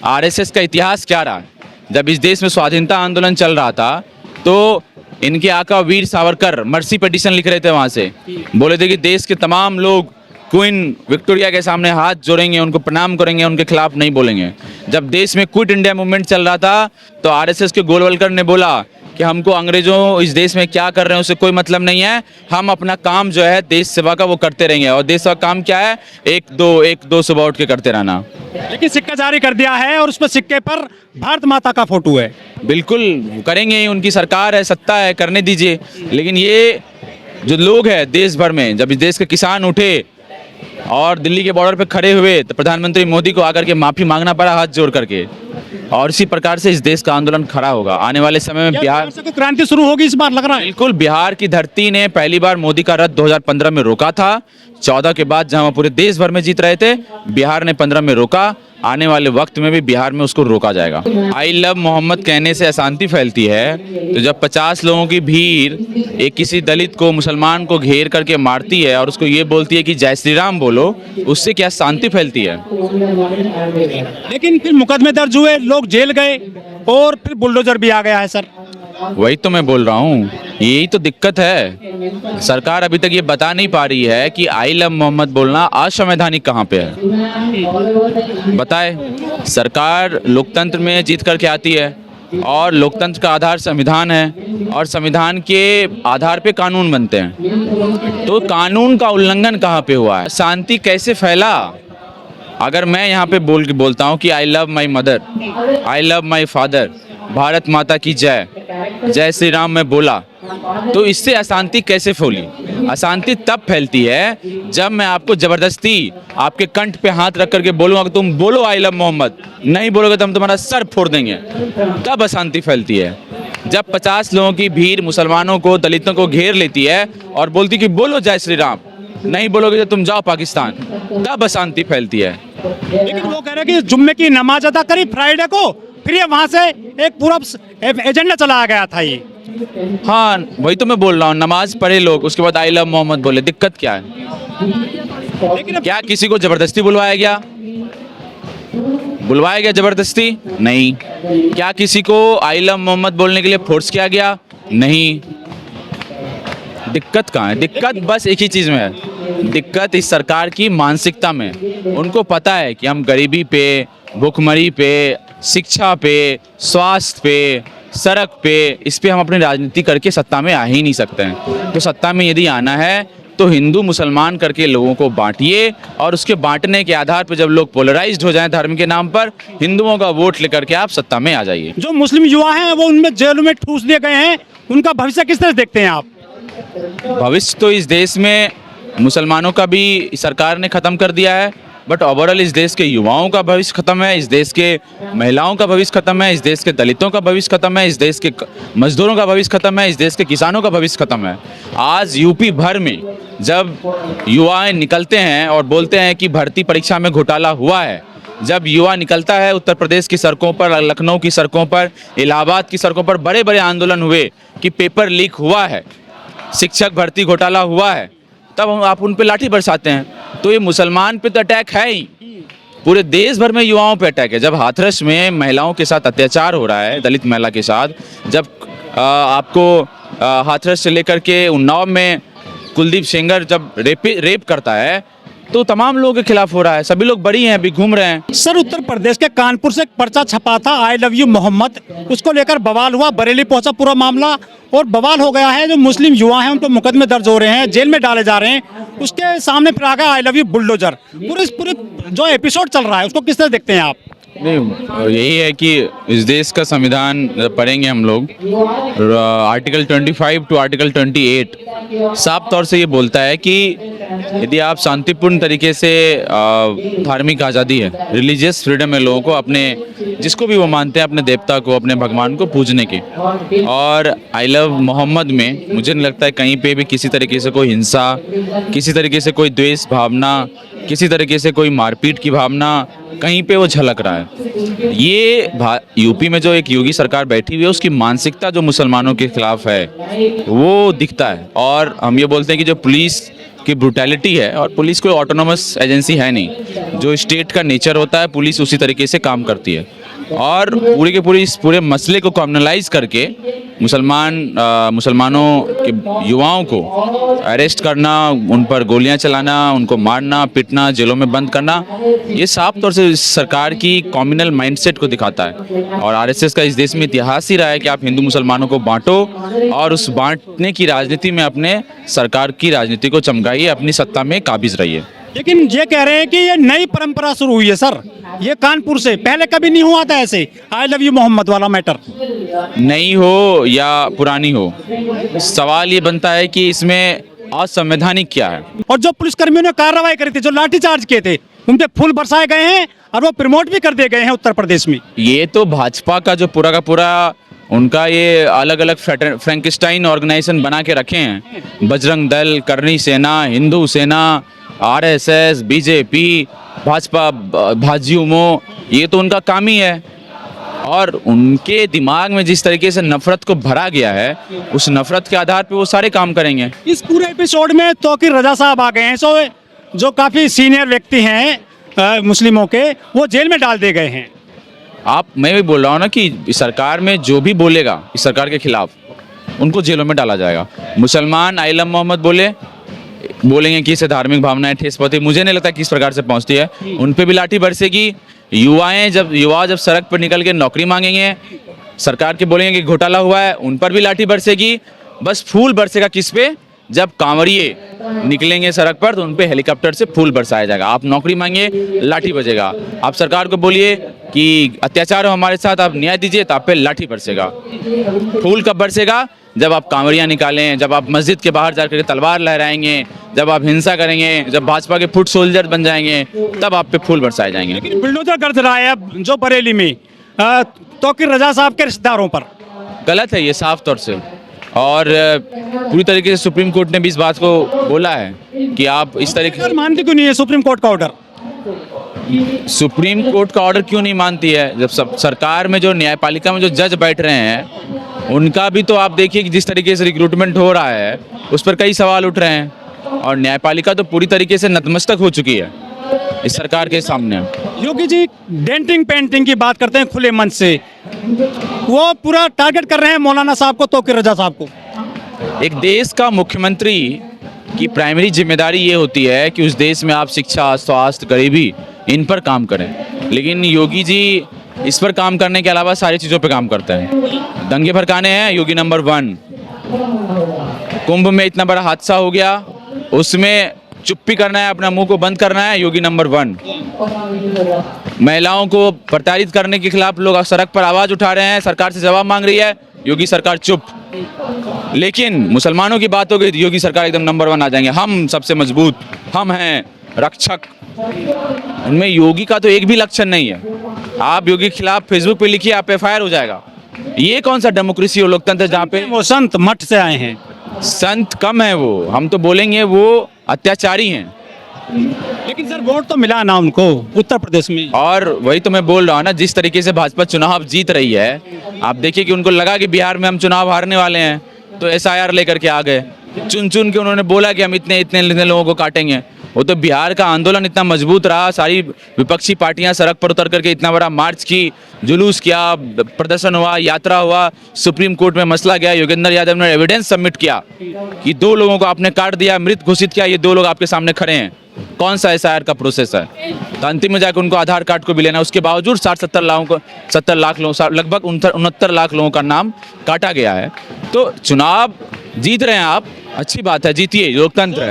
RSS का इतिहास क्या रहा। जब इस देश में स्वाधीनता आंदोलन चल रहा था तो इनके आका वीर सावरकर मर्सी पिटीशन लिख रहे थे, वहाँ से बोले थे कि देश के तमाम लोग क्वीन विक्टोरिया के सामने हाथ जोड़ेंगे, उनको प्रणाम करेंगे, उनके खिलाफ नहीं बोलेंगे। जब देश में क्विट इंडिया मूवमेंट चल रहा था तो आरएसएस के गोलवलकर ने बोला कि हमको अंग्रेजों इस देश में क्या कर रहे हैं उससे कोई मतलब नहीं है, हम अपना काम जो है देश सेवा का वो करते रहेंगे। और देश सेवा काम क्या है, एक दो सुबह उठ के करते रहना। लेकिन सिक्का जारी कर दिया है और उस पर सिक्के पर भारत माता का फोटो है। बिल्कुल करेंगे, उनकी सरकार है, सत्ता है, करने दीजिए। लेकिन ये जो लोग हैं देश भर में, जब इस देश के किसान उठे और दिल्ली के बॉर्डर पे खड़े हुए तो प्रधानमंत्री मोदी को आकर के माफ़ी मांगना पड़ा हाथ जोड़ करके। और इसी प्रकार से इस देश का आंदोलन खड़ा होगा। आने वाले समय में बिहार से कोई क्रांति शुरू होगी इस बार, लग रहा है। बिल्कुल, बिहार की धरती ने पहली बार मोदी का रथ 2015 में रोका था। 14 के बाद जहां पूरे देश भर में जीत रहे थे, बिहार ने 15 में रोका। आने वाले वक्त में भी बिहार में उसको रोका जाएगा। आई लव मोहम्मद कहने से अशांति फैलती है, तो जब 50 लोगों की भीड़ एक किसी दलित को, मुसलमान को घेर करके मारती है और उसको ये बोलती है कि जय श्री राम बोलो, उससे क्या शांति फैलती है। लेकिन फिर मुकदमे दर्ज हुए, लोग जेल गए और फिर बुलडोजर भी आ गया है सर। वही तो मैं बोल रहा हूँ, यही तो दिक्कत है। सरकार अभी तक ये बता नहीं पा रही है कि आई लव मोहम्मद बोलना असंवैधानिक कहाँ पे है। बताए, सरकार लोकतंत्र में जीत करके आती है और लोकतंत्र का आधार संविधान है और संविधान के आधार पे कानून बनते हैं। तो कानून का उल्लंघन कहाँ पे हुआ है, शांति कैसे फैला। अगर मैं यहाँ पे बोलता हूँ कि I love my mother, I love my father, Bharat माता की जय, जय श्री राम मैं बोला, तो इससे अशांति कैसे फैली। अशांति तब फैलती है जब मैं आपको जबरदस्ती आपके कंठ पे हाथ रख करके बोलूँगा कि तुम बोलो आई लव मोहम्मद, नहीं बोलोगे तो हम तुम्हारा सर फोड़ देंगे, तब अशांति फैलती है। जब 50 लोगों की भीड़ मुसलमानों को, दलितों को घेर लेती है और बोलती कि बोलो जय श्री राम, नहीं बोलोगे तो तुम जाओ पाकिस्तान, तब अशांति फैलती है। लेकिन वो कह रहे हैं कि जुम्मे की नमाज अदा करी फ्राइडे को, फिर ये वहां से एक पूरा एजेंडा चलाया गया था ये। हाँ, वही तो मैं बोल रहा हूँ, नमाज पढ़े लोग, उसके बाद आई लव मोहम्मद बोले, दिक्कत क्या है। लेकिन क्या किसी को जबरदस्ती बुलवाया गया? बुलवाया गया जबरदस्ती? नहीं। क्या किसी को आई लव मोहम्मद बोलने के लिए फोर्स किया गया? नहीं। दिक्कत कहाँ है? दिक्कत बस एक ही चीज़ में है, दिक्कत इस सरकार की मानसिकता में। उनको पता है कि हम गरीबी पे, भूखमरी पे, शिक्षा पे, स्वास्थ्य पे, सड़क पे, इस पे हम अपनी राजनीति करके सत्ता में आ ही नहीं सकते हैं। तो सत्ता में यदि आना है तो हिंदू मुसलमान करके लोगों को बांटिए और उसके बांटने के आधार पर जब लोग पोलराइज्ड हो जाएं धर्म के नाम पर, हिंदुओं का वोट लेकर के आप सत्ता में आ जाइए। जो मुस्लिम युवा हैं वो उनमें जेलों में ठूस दिए गए हैं, उनका भविष्य किस तरह देखते हैं आप? भविष्य तो इस देश में मुसलमानों का भी सरकार ने ख़त्म कर दिया है, बट ओवरऑल इस देश के युवाओं का भविष्य खत्म है, इस देश के महिलाओं का भविष्य खत्म है, इस देश के दलितों का भविष्य खत्म है, इस देश के मजदूरों का भविष्य खत्म है, इस देश के किसानों का भविष्य खत्म है। आज यूपी भर में जब युवा निकलते हैं और बोलते हैं कि भर्ती परीक्षा में घोटाला हुआ है, जब युवा निकलता है उत्तर प्रदेश की सड़कों पर, लखनऊ की सड़कों पर, इलाहाबाद की सड़कों पर बड़े बड़े आंदोलन हुए कि पेपर लीक हुआ है, शिक्षक भर्ती घोटाला हुआ है, तब आप उन पे लाठी बरसाते हैं। तो ये मुसलमान पे तो अटैक है ही, पूरे देश भर में युवाओं पे अटैक है। जब हाथरस में महिलाओं के साथ अत्याचार हो रहा है, दलित महिला के साथ, जब आपको हाथरस से लेकर के उन्नाव में कुलदीप सेंगर जब रेप करता है, तो तमाम लोगों के खिलाफ हो रहा है। सभी लोग बरी हैं, अभी घूम रहे हैं। सर, उत्तर प्रदेश के कानपुर से एक पर्चा छपा था आई लव यू मोहम्मद, उसको लेकर बवाल हुआ, बरेली पहुंचा पूरा मामला और बवाल हो गया है। जो मुस्लिम युवा हैं उन पर मुकदमे दर्ज हो रहे हैं, जेल में डाले जा रहे हैं। उसके सामने फिर आ गया आई लव यू बुलडोजर। पूरे जो एपिसोड चल रहा है उसको किस तरह देखते हैं आप? नहीं, यही है कि इस देश का संविधान पढ़ेंगे हम लोग, आर्टिकल 25 टू आर्टिकल 28 साफ तौर से ये बोलता है कि यदि आप शांतिपूर्ण तरीके से, धार्मिक आज़ादी है, रिलीजियस फ्रीडम है लोगों को अपने, जिसको भी वो मानते हैं, अपने देवता को, अपने भगवान को पूजने के। और आई लव मोहम्मद में मुझे नहीं लगता है कहीं पे भी किसी तरीके से कोई हिंसा, किसी तरीके से कोई द्वेष भावना, किसी तरीके से कोई मारपीट की भावना कहीं पे वो झलक रहा है। ये यूपी में जो एक योगी सरकार बैठी हुई है, उसकी मानसिकता जो मुसलमानों के खिलाफ है वो दिखता है। और हम ये बोलते हैं कि जो पुलिस की ब्रूटैलिटी है, और पुलिस कोई ऑटोनोमस एजेंसी है नहीं। जो स्टेट का नेचर होता है पुलिस उसी तरीके से काम करती है, और पूरी के पूरी इस पूरे मसले को कम्युनलाइज करके मुसलमानों के युवाओं को अरेस्ट करना, उन पर गोलियां चलाना, उनको मारना पीटना, जेलों में बंद करना, ये साफ तौर से इस सरकार की कम्युनल माइंडसेट को दिखाता है। और आरएसएस का इस देश में इतिहास ही रहा है कि आप हिंदू मुसलमानों को बांटो और उस बांटने की राजनीति में अपने सरकार की राजनीति को चमकाइए, अपनी सत्ता में काबिज रहिए। लेकिन ये कह रहे हैं कि ये नई परंपरा शुरू हुई है सर, ये कानपुर से, पहले कभी नहीं हुआ था ऐसे आई लव यू मोहम्मद वाला मैटर। नई हो या पुरानी हो, सवाल ये बनता है कि इसमें असंवैधानिक क्या है। और जो पुलिसकर्मियों ने कार्रवाई करी थी, जो लाठीचार्ज किए थे, उन पे फूल बरसाए गए हैं और वो प्रमोट भी कर दिए गए हैं उत्तर प्रदेश में। ये तो भाजपा का जो पूरा का पूरा उनका ये अलग अलग फ्रैंकस्टाइन ऑर्गेनाइजेशन बना के रखे हैं, बजरंग दल, करनी सेना, हिंदू सेना, आरएसएस, बीजेपी, भाजपा, भाजयुमो, ये तो उनका काम ही है। और उनके दिमाग में जिस तरीके से नफरत को भरा गया है, उस नफरत के आधार पे वो सारे काम करेंगे। इस पूरे एपिसोड में तौकीर रजा साहब आ गए हैं, जो काफ़ी सीनियर व्यक्ति हैं मुस्लिमों के, वो जेल में डाल दिए गए हैं। मैं भी बोल रहा हूँ ना कि इस सरकार में जो भी बोलेगा इस सरकार के खिलाफ, उनको जेलों में डाला जाएगा। मुसलमान आइलम मोहम्मद बोलेंगे कि इसे धार्मिक भावनाएं ठेस पहुंचती, मुझे नहीं लगता किस प्रकार से पहुंचती है, उन पे भी लाठी बरसेगी। युवा जब सड़क पर निकल के नौकरी मांगेंगे, सरकार के बोलेंगे कि घोटाला हुआ है, उन पर भी लाठी बरसेगी। बस फूल बरसेगा किस पे? जब कांवड़िए निकलेंगे सड़क पर तो उन पे हेलीकॉप्टर से फूल बरसाया जाएगा। आप नौकरी मांगिए, लाठी बजेगा। आप सरकार को बोलिए कि अत्याचार हो हमारे साथ, आप न्याय दीजिए, तो आप पे लाठी बरसेगा। फूल कब बरसेगा? जब आप कांवड़ियाँ निकालें, जब आप मस्जिद के बाहर जाकर तलवार लहराएंगे, जब आप हिंसा करेंगे, जब भाजपा के फुट सोल्जर बन जाएंगे, तब आप पे फूल बरसाए जाएंगे। लेकिन बुलडोजर गरज रहा है अब जो बरेली में तौकीर रजा साहब के रिश्तेदारों पर। गलत है ये साफ तौर से, और पूरी तरीके से सुप्रीम कोर्ट ने भी इस बात को बोला है कि आप इस तरीके सर मानती क्यों नहीं है सुप्रीम कोर्ट का ऑर्डर? सुप्रीम कोर्ट का ऑर्डर क्यों नहीं मानती है? जब सब सरकार में जो न्यायपालिका में जो जज बैठ रहे हैं, उनका भी तो आप देखिए कि जिस तरीके से रिक्रूटमेंट हो रहा है उस पर कई सवाल उठ रहे हैं, और न्यायपालिका तो पूरी तरीके से नतमस्तक हो चुकी है इस सरकार के सामने। योगी जी डेंटिंग पेंटिंग की बात करते हैं खुले मन से, वो पूरा टारगेट कर रहे हैं मौलाना साहब को, तौकीर रजा साहब को। एक देश का मुख्यमंत्री की प्राइमरी जिम्मेदारी ये होती है कि उस देश में आप शिक्षा, स्वास्थ्य, गरीबी, इन पर काम करें। लेकिन योगी जी इस पर काम करने के अलावा सारी चीज़ों पे काम करते हैं। दंगे भड़काने हैं, योगी नंबर 1। कुंभ में इतना बड़ा हादसा हो गया, उसमें चुप्पी करना है, अपना मुंह को बंद करना है, योगी नंबर 1। महिलाओं को प्रताड़ित करने के खिलाफ लोग सड़क पर आवाज़ उठा रहे हैं, सरकार से जवाब मांग रही है, योगी सरकार चुप। लेकिन मुसलमानों की बात हो गई तो योगी सरकार एकदम नंबर 1 आ जाएंगे, हम सबसे मजबूत, हम हैं रक्षक। उनमें योगी का तो एक भी लक्षण नहीं है। आप योगी के खिलाफ फेसबुक पे लिखिए, आप FIR हो जाएगा। ये कौन सा डेमोक्रेसी और लोकतंत्र जहाँ पे वो संत मठ से आए हैं? संत कम है वो, हम तो बोलेंगे वो अत्याचारी हैं। लेकिन सर वोट तो मिला ना उनको उत्तर प्रदेश में। और वही तो मैं बोल रहा हूँ ना, जिस तरीके से भाजपा चुनाव जीत रही है, आप देखिए कि उनको लगा कि बिहार में हम चुनाव हारने वाले हैं, तो SIR लेकर के आ गए। चुन चुन के उन्होंने बोला कि हम इतने लोगों को काटेंगे। वो तो बिहार का आंदोलन इतना मजबूत रहा, सारी विपक्षी पार्टियां सड़क पर उतर करके इतना बड़ा मार्च की, जुलूस किया, प्रदर्शन हुआ, यात्रा हुआ, सुप्रीम कोर्ट में मसला गया, योगेंद्र यादव ने एविडेंस सबमिट किया कि 2 लोगों को आपने काट दिया, मृत घोषित किया, ये 2 लोग आपके सामने खड़े हैं। कौन सा SIR का प्रोसेस है? तो अंतिम में जाकर उनको आधार कार्ड को भी लेना, उसके बावजूद 60-70 लाख लोगों, लगभग 69 लाख लोगों का नाम काटा गया है। तो चुनाव जीत रहे हैं आप, अच्छी बात है, जीतिए, लोकतंत्र है।